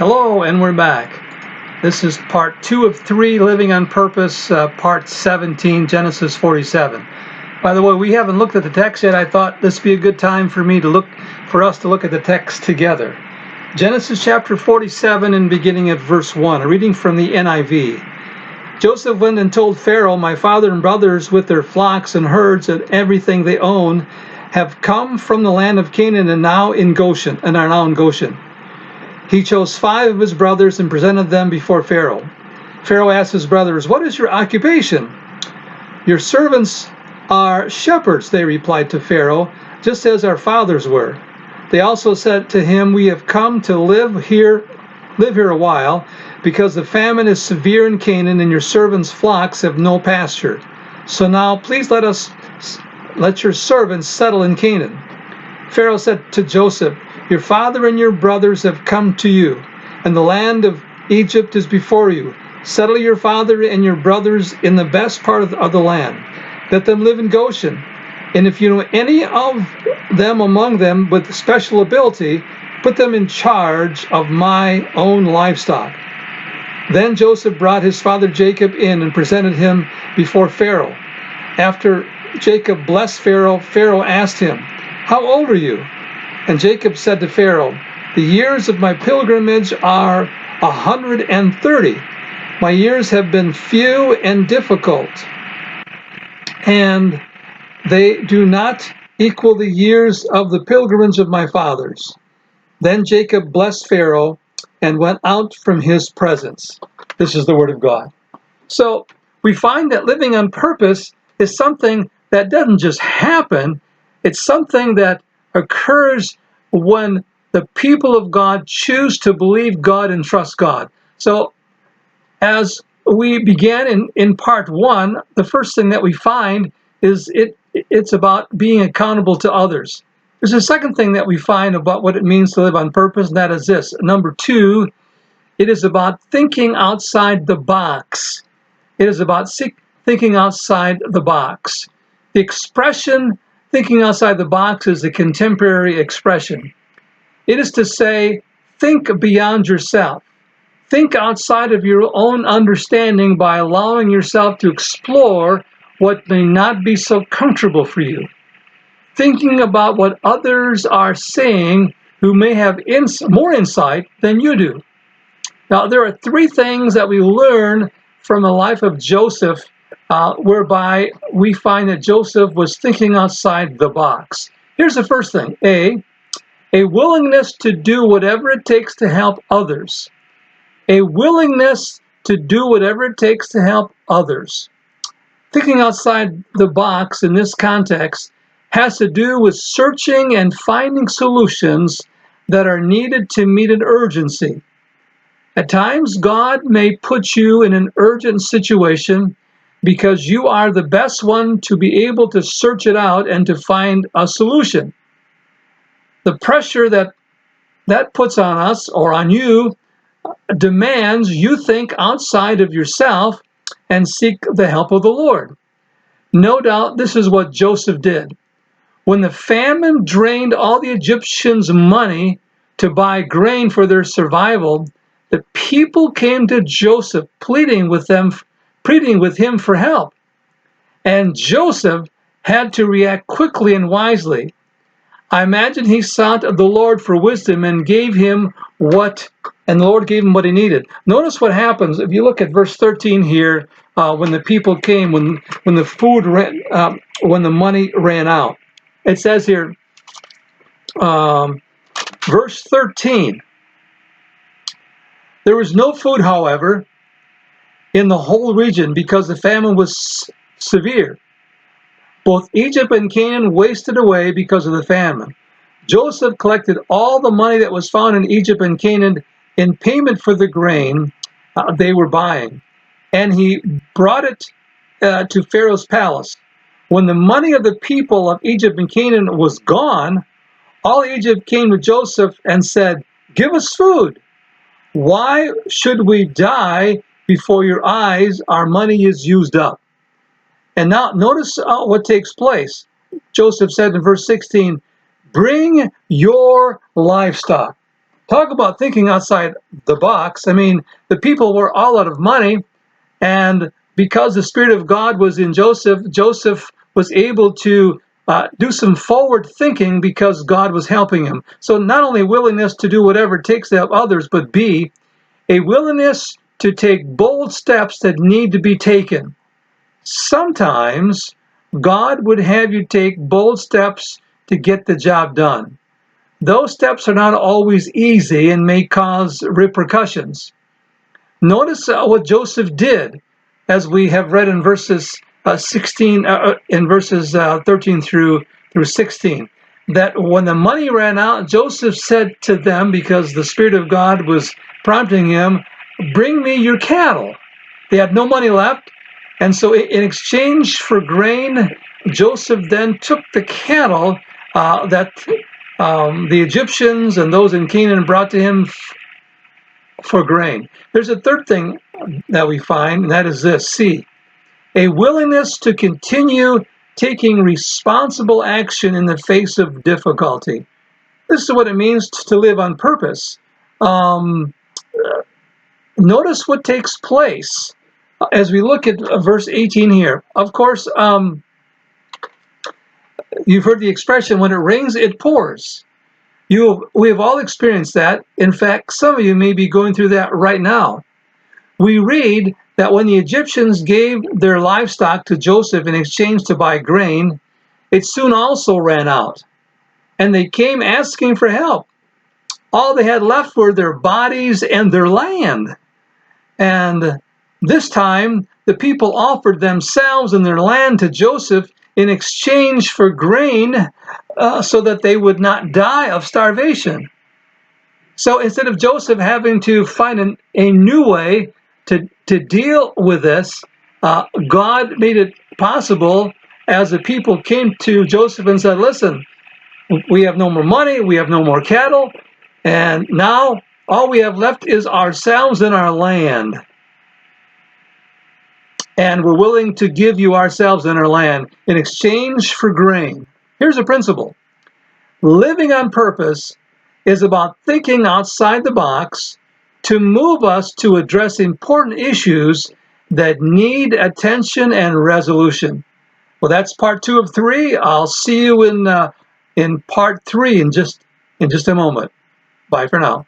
Hello, and we're back. This is part 2 of 3, Living on Purpose, part 17, Genesis 47. By the way, we haven't looked at the text yet. I thought this would be a good time for us to look at the text together. Genesis chapter 47 and beginning at verse 1, a reading from the NIV. Joseph went and told Pharaoh, "My father and brothers with their flocks and herds and everything they own have come from the land of Canaan and are now in Goshen." He chose 5 of his brothers and presented them before Pharaoh. Pharaoh asked his brothers, "What is your occupation?" "Your servants are shepherds," they replied to Pharaoh, "just as our fathers were." They also said to him, "We have come to live here a while, because the famine is severe in Canaan and your servants' flocks have no pasture. So now please let your servants settle in Canaan." Pharaoh said to Joseph, "Your father and your brothers have come to you, and the land of Egypt is before you. Settle your father and your brothers in the best part of the land. Let them live in Goshen. And if you know any of them among them with special ability, put them in charge of my own livestock." Then Joseph brought his father Jacob in and presented him before Pharaoh. After Jacob blessed Pharaoh, Pharaoh asked him, "How old are you?" And Jacob said to Pharaoh, "The years of my pilgrimage are 130. My years have been few and difficult, and they do not equal the years of the pilgrimage of my fathers." Then Jacob blessed Pharaoh and went out from his presence. This is the word of God. So we find that living on purpose is something that doesn't just happen. It's something that occurs when the people of God choose to believe God and trust God. So as we began in part 1, the first thing that we find is it's about being accountable to others. There's a second thing that we find about what it means to live on purpose, and that is this. Number 2, it is about thinking outside the box. It is about thinking outside the box. The expression thinking outside the box is a contemporary expression. It is to say, think beyond yourself. Think outside of your own understanding by allowing yourself to explore what may not be so comfortable for you. Thinking about what others are saying who may have more insight than you do. Now, there are 3 things that we learn from the life of Joseph whereby we find that Joseph was thinking outside the box. Here's the first thing. A willingness to do whatever it takes to help others. A willingness to do whatever it takes to help others. Thinking outside the box in this context has to do with searching and finding solutions that are needed to meet an urgency. At times, God may put you in an urgent situation because you are the best one to be able to search it out and to find a solution. The pressure that puts on us or on you demands you think outside of yourself and seek the help of the Lord. No doubt this is what Joseph did. When the famine drained all the Egyptians' money to buy grain for their survival, the people came to Joseph pleading with him for help. And Joseph had to react quickly and wisely. I imagine he sought the Lord for wisdom and the Lord gave him what he needed. Notice what happens if you look at verse 13 here. When the people came, when the money ran out, it says here, verse 13. There was no food, however, in the whole region because the famine was severe. Both Egypt and Canaan wasted away because of the famine. Joseph collected all the money that was found in Egypt and Canaan in payment for the grain they were buying, and he brought it to Pharaoh's palace. When the money of the people of Egypt and Canaan was gone, all Egypt came to Joseph and said, "Give us food. Why should we die before your eyes? Our money is used up." And now notice what takes place. Joseph said in verse 16, "Bring your livestock." Talk about thinking outside the box. I mean, the people were all out of money, and because the Spirit of God was in Joseph, Joseph was able to do some forward thinking because God was helping him. So not only willingness to do whatever it takes to help others, but B, a willingness to take bold steps that need to be taken. Sometimes God would have you take bold steps to get the job done. Those steps are not always easy and may cause repercussions. Notice what Joseph did, as we have read in verses 13 through 16. That when the money ran out, Joseph said to them, because the Spirit of God was prompting him, "Bring me your cattle." They had no money left, and so in exchange for grain, Joseph then took the cattle that the Egyptians and those in Canaan brought to him for grain. There's a third thing that we find, and that is this: C, a willingness to continue taking responsible action in the face of difficulty. This is what it means to live on purpose. Notice what takes place as we look at verse 18 here. Of course, you've heard the expression, when it rains, it pours. We have all experienced that. In fact, some of you may be going through that right now. We read that when the Egyptians gave their livestock to Joseph in exchange to buy grain, it soon also ran out, and they came asking for help. All they had left were their bodies and their land. And this time, the people offered themselves and their land to Joseph in exchange for grain, so that they would not die of starvation. So instead of Joseph having to find a new way to deal with this, God made it possible as the people came to Joseph and said, "Listen, we have no more money, we have no more cattle, and now all we have left is ourselves and our land. And we're willing to give you ourselves and our land in exchange for grain." Here's a principle. Living on purpose is about thinking outside the box to move us to address important issues that need attention and resolution. Well, that's part 2 of 3. I'll see you in part 3 in just a moment. Bye for now.